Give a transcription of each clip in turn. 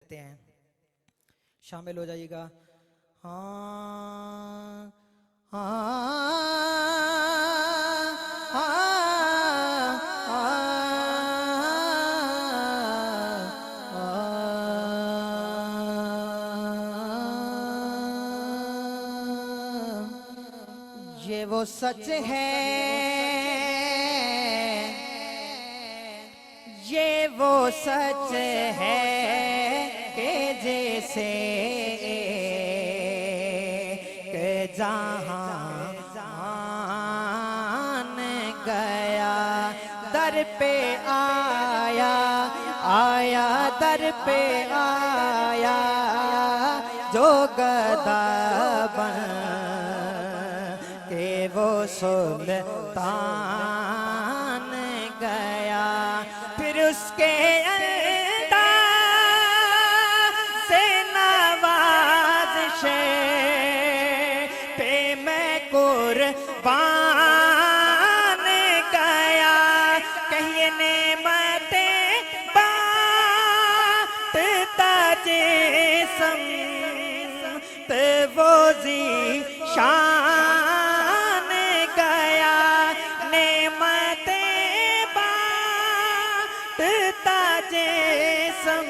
कहते हैं। शामिल हो जाइएगा। हाँ हाँ ये वो सच है, ये वो सच है कि जैसे के जहां गया दर पे आया, आया दर पे आया जो गदा बन के वो सुल्तान गया। फिर उसके अंदर से नवाज़िशे पे मैं कुर्बान गया। कहिए नेमतें बांटता जिस्म तो वो ज़ीशान गया। नेमतें बांटता जिस्म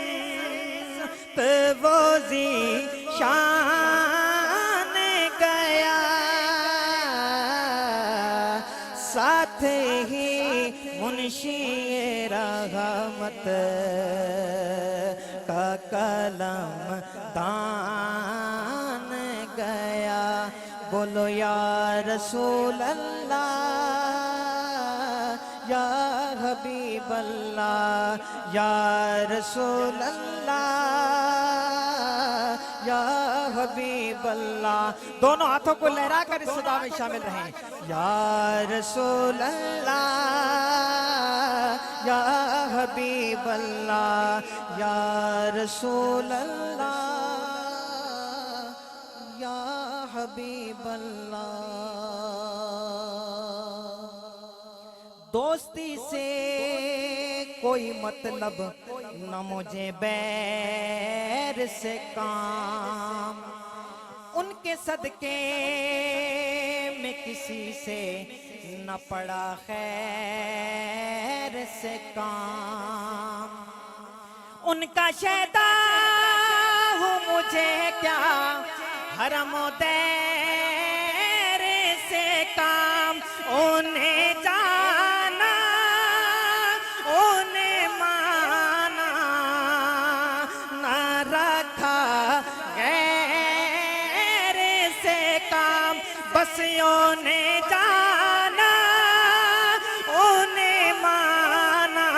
तो वो ज़ीशान गया। साथ ही मुंशी रहमत का कलम दान गया। बोलो या रसूल अल्लाह, या हबीब अल्लाह, या रसूल अल्लाह, या हबीब अल्लाह। दोनों हाथों को लहरा कर इस सदा में शामिल रहें। या रसूल अल्लाह, या हबीब अल्लाह, या रसूल अल्लाह, या हबीब अल्लाह। दोस्ती से कोई मतलब न मुझे बैर से काम, उनके सदके में किसी से न पड़ा खैर से काम। उनका शैदा हूँ मुझे क्या हरम दैर से काम। उन्हें जाना उन्हें माना न रखा गैर से काम। बस उन्हें जाना उन्हें माना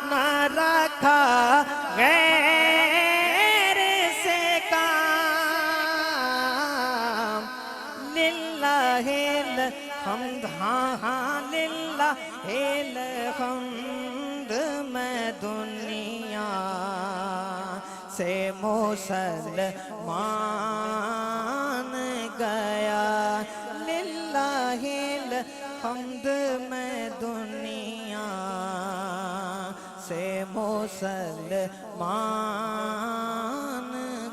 न रखा गैर से काम। लिल्लाहिल हम्द, हाँ हाँ लिल्लाहिल हम्द। मैं दुनिया से मुसलमान गया। लिल्लाहिल हम्द, मैं दुनिया से मुसलमान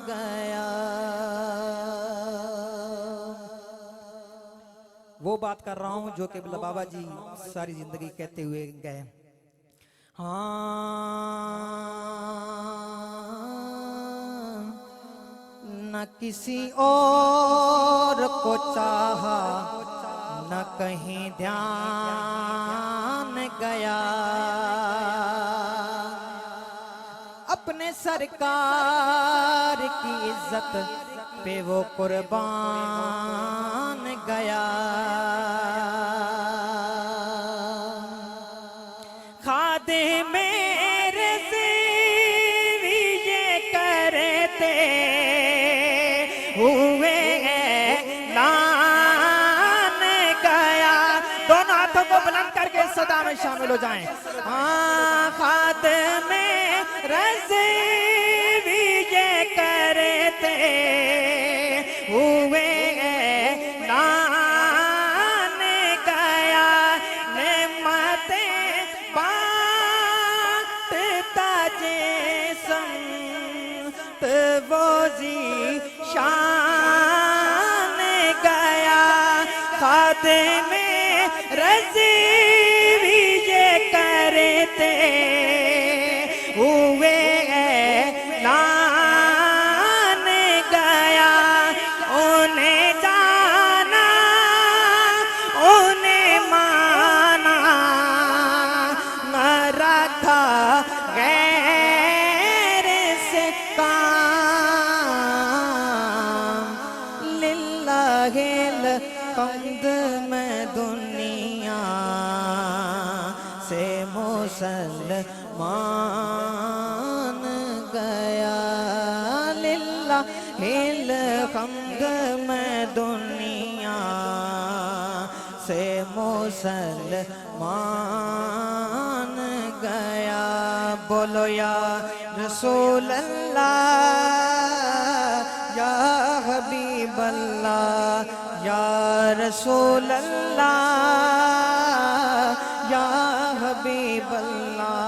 गया। वो बात कर रहा हूं जो कि बाबा जी सारी जिंदगी कहते हुए गए। हाँ न किसी और को चाहा, न कहीं ध्यान गया। अपने सरकार की इज्जत पे वो कुर्बान गया। खादे मेरे से भी ये करते हुए लान गया। दोनों हाथों को बुलंद करके सदा में शामिल हो जाएं। हाँ खादे मेरे से भी ये करते हुए लान गया। नेमतें बांटता जिस्म तो वो जी शान गया खादिमे रज़ी भी ये करते हुए ऐलान गया उन्हें जाना उन्हें माना न रखा गैर से काम लिल्लाहिल हम्द में दुनिया से मुसलमान गया लिल्लाहिल हम्द में दुनिया से मुसलमान गया। बोलो या रसूल अल्लाह या हबीब अल्लाह या रसूल अल्लाह या हबीब अल्लाह।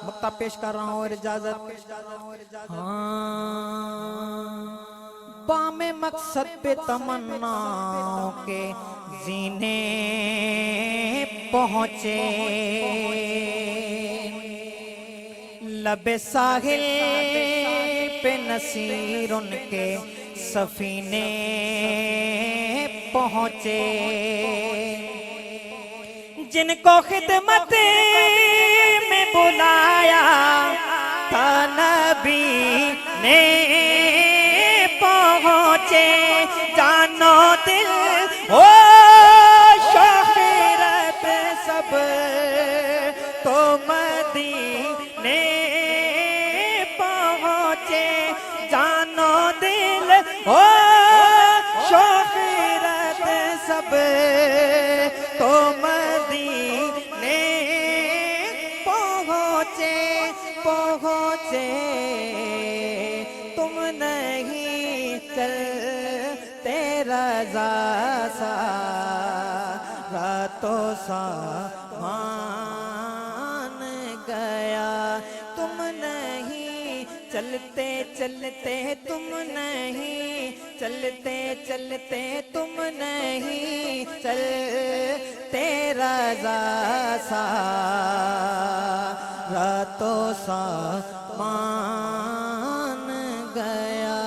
मक्ता पेश कर रहा हूँ और इजाजत। बामे मकसद पे तमन्नाओं के जीने पहुँचे लबे साहिल पे नसीर उनके सफीने पहुँचे जिनको खिदमत में बुलाया था नबी ने पहुँचे जानो दिल हो शोहरत सब तो मदीने पहुँचे जानो दिल हो शोहरत सब तो मदीने पहुँचे पहुँचे तुम नहीं चलते रज़ा सा रातों सा मान गया तुम नहीं चलते चलते तुम नहीं चलते चलते तुम नहीं चलते रज़ा सा रातों सा मान गया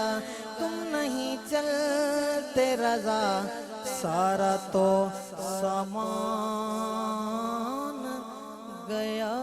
तुम नहीं चलते रज़ा सारा तो सामान गया।